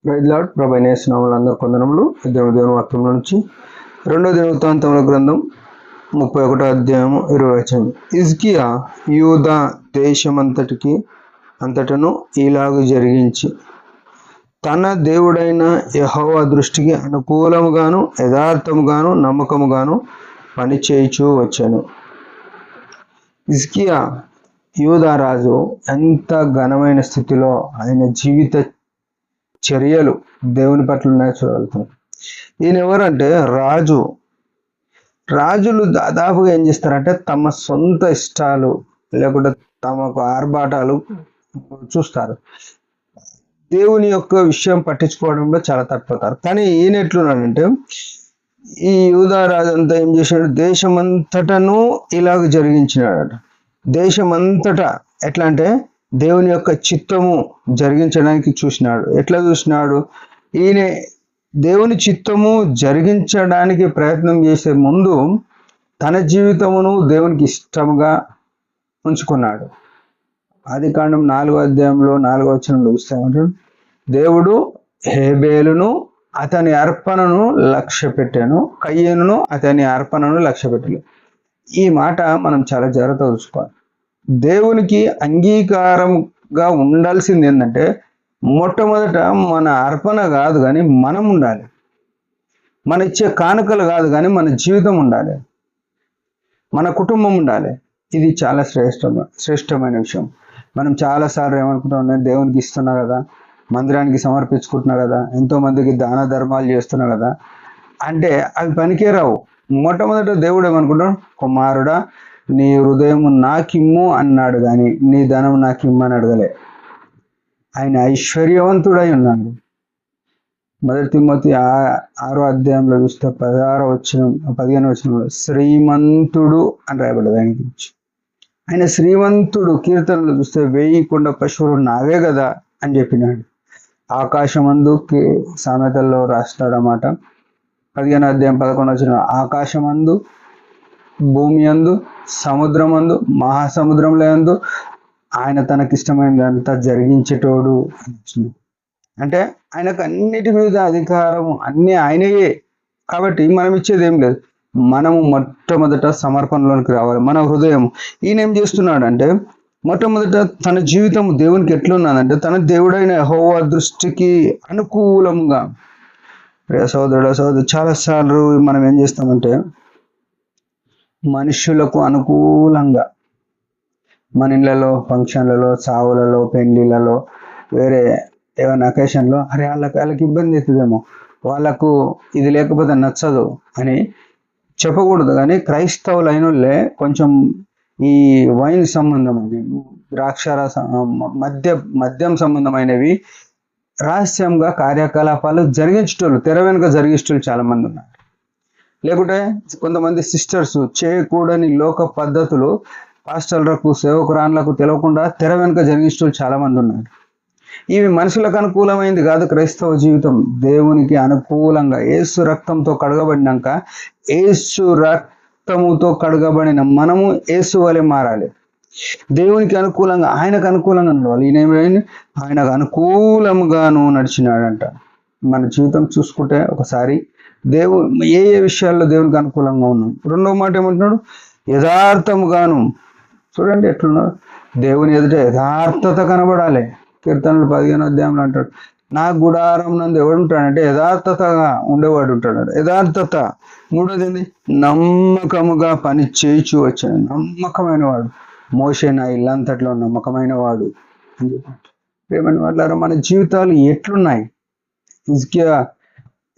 Praise lord. ప్రభు అయిన యేసు నామములో అందరి వందనములు. దేవుని వాక్యంలో నుంచి 2వ దినవృత్తాంతముల గ్రంథం 31వ అధ్యాయము 20వ వచనం. హిజ్కియా యూదా అంతటను ఇలాగు జరిగించి తన దేవుడైన యెహోవా దృష్టికి అనుకూలముగాను యథార్థముగాను నమ్మకముగాను పనిచేయుచూ వచ్చాను. హిజ్కియా యూదా రాజు ఎంత ఘనమైన స్థితిలో ఆయన జీవిత చర్యలు దేవుని పట్ల ఉన్నాయో చూడగలుగుతాం. ఈయన ఎవరంటే రాజులు దాదాపుగా ఏం చేస్తారంటే తమ సొంత ఇష్టాలు లేకుంటే తమకు ఆర్భాటాలు చూస్తారు. దేవుని యొక్క విషయం పట్టించుకోవడంలో చాలా తప్పిపోతారు. కానీ ఈయన ఎట్లున్నాడంటే ఈ యూదా రాజు అంతా ఏం చేశాడు, దేశమంతటను ఇలాగ జరిగించినాడు. దేశమంతటా ఎట్లా అంటే దేవుని యొక్క చిత్తము జరిగించడానికి చూసినాడు. ఎట్లా చూసినాడు? ఈయన దేవుని చిత్తము జరిగించడానికి ప్రయత్నం చేసే ముందు తన జీవితమును దేవునికి ఇష్టముగా ఉంచుకున్నాడు. ఆదికాండం 4వ అధ్యాయంలో 4వ వచనంలో చూస్తామంటాడు, దేవుడు హేబేలును అతని అర్పణను లక్ష్య పెట్టాను, కయ్యేనును అతని అర్పణను లక్ష్య పెట్టాను. ఈ మాట మనం చాలా జాగ్రత్తగా చూసుకోవాలి. దేవునికి అంగీకారంగా ఉండాల్సింది ఏంటంటే మొట్టమొదట మన అర్పణ కాదు కానీ మనం ఉండాలి. మన ఇచ్చే కానుకలు కాదు కానీ మన జీవితం ఉండాలి, మన కుటుంబం ఉండాలి. ఇది చాలా శ్రేష్టమైన విషయం. మనం చాలాసార్లు ఏమనుకుంటాం, నేను దేవునికి ఇస్తున్నా కదా, మందిరానికి సమర్పించుకుంటున్నా కదా, ఎంతో మందికి దాన ధర్మాలు చేస్తున్నా కదా అంటే అవి పనికే రావు. మొట్టమొదట దేవుడు ఏమనుకుంటాం, కుమారుడా నీ హృదయం నాకిమ్ము అన్నాడు కానీ నీ ధనం నాకిమ్మని అడగలే. ఆయన ఐశ్వర్యవంతుడై ఉన్నాడు. 1 తిమోతి 6వ అధ్యాయంలో చూస్తే 15వ వచనంలో శ్రీమంతుడు అని రాయబడ్డది ఆయన గురించి. ఆయన శ్రీమంతుడు. కీర్తనలు చూస్తే 1000 కొండ పశువులు నావే కదా అని చెప్పినాడు. ఆకాశమందు సామెతల్లో రాస్తాడన్నమాట. 15వ అధ్యాయం 11వ వచనం, ఆకాశమందు భూమి అందు సముద్రమందు మహాసముద్రంలో యందు ఆయన తనకిష్టమైనదంతా జరిగించేటోడు అంటే ఆయనకు అన్నిటి మీద అధికారం అన్నీ ఆయనయే. కాబట్టి మనం ఇచ్చేది ఏం లేదు. మనము మొట్టమొదట సమర్పణలోనికి రావాలి, మన హృదయం. ఈయన ఏం చేస్తున్నాడు అంటే మొట్టమొదట తన జీవితం దేవునికి ఎట్లున్నదంటే తన దేవుడైన యెహోవా దృష్టికి అనుకూలంగా. సోదరుడు చాలాసార్లు మనం ఏం చేస్తామంటే మనుషులకు అనుకూలంగా మన ఇళ్ళలో ఫంక్షన్లలో చావులలో పెళ్లిళ్ళలో వేరే ఏమైనా అకేషన్లో అరే వాళ్ళకి ఇబ్బంది అవుతుందేమో, వాళ్ళకు ఇది లేకపోతే నచ్చదు అని చెప్పకూడదు. కానీ క్రైస్తవులు అయిన వాళ్ళే కొంచెం ఈ వైన్ సంబంధమైనవి, ద్రాక్షారస మద్యం సంబంధమైనవి రహస్యంగా కార్యకలాపాలు జరిగించేటోళ్ళు, తెర వెనుక జరిగేటోళ్ళు చాలామంది ఉన్నారు. లేకుంటే కొంతమంది సిస్టర్స్ చేయకూడని లోక పద్ధతులు పాస్టర్లకు సేవకురాన్లకు తెలియకుండా తెర వెనుక జరిగించేటోళ్ళు చాలామంది ఉన్నారు. ఇవి మనుషులకు అనుకూలమైంది కాదు. క్రైస్తవ జీవితం దేవునికి అనుకూలంగా యేసు రక్తంతో కడగబడినాక, యేసు రక్తముతో కడగబడిన మనము యేసు వలె మారాలి. దేవునికి అనుకూలంగా ఆయనకు అనుకూలంగా ఉండాలి. ఈయనేమైంది, ఆయనకు అనుకూలంగాను నడిచినాడంట. మన జీవితం చూసుకుంటే ఒకసారి ఏ విషయాల్లో దేవునికి అనుకూలంగా ఉన్నాం. రెండవ మాట ఏమంటున్నాడు, యథార్థముగాను. చూడండి ఎట్లున్నాడు, దేవుని ఎదుట యథార్థత కనబడాలి. కీర్తనలు 15వ అధ్యాయంలో అంటాడు, నా గుడారం నందు ఎవడు ఉంటాడంటే యథార్థతగా ఉండేవాడు ఉంటాడు. యథార్థత. మూడోది ఏంది, నమ్మకముగా పని చేయించు వచ్చాడు. నమ్మకమైన వాడు. మోషే నా ఇల్లంతట్లో నమ్మకమైన వాడు అని చెప్పాడు. ప్రేమైన వాళ్ళారా, మన జీవితాలు ఎట్లున్నాయి? హిజ్కియా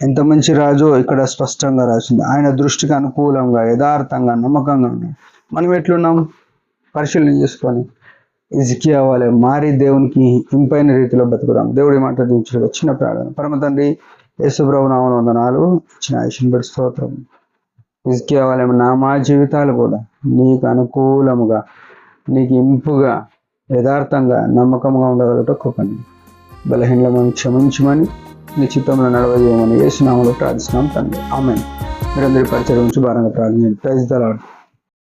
ఎంత మంచి రాజో ఇక్కడ స్పష్టంగా రాసింది. ఆయన దృష్టికి అనుకూలంగా యథార్థంగా నమ్మకంగా ఉన్నాడు. మనం ఎట్లున్నాం పరిశీలన చేసుకొని హిజ్కియా వాళ్ళే మారి దేవునికి ఇంపైన రీతిలో బతుకుదాం. దేవుడి మాట దీవించగా చిన్న ప్రార్థన. పరమ తండ్రి యేసు ప్రభువు నామమున వందనాలు. ఇచ్చిన ఆయుష్ను బట్టి స్తోత్రం. హిజ్కియా వాళ్ళే మా జీవితాలు కూడా నీకు అనుకూలముగా, నీకు ఇంపుగా, యథార్థంగా, నమ్మకంగా ఉండగలట కృపని. బలహీనలను క్షమించమని, నీ చిత్తంలో నడవజేయమని యేసు నామములో ప్రార్థిస్తున్నాం తండ్రి. ఆమేన్. మీరందరి పరిచయం నుంచి భారంగా ప్రార్థన. Praise the lord.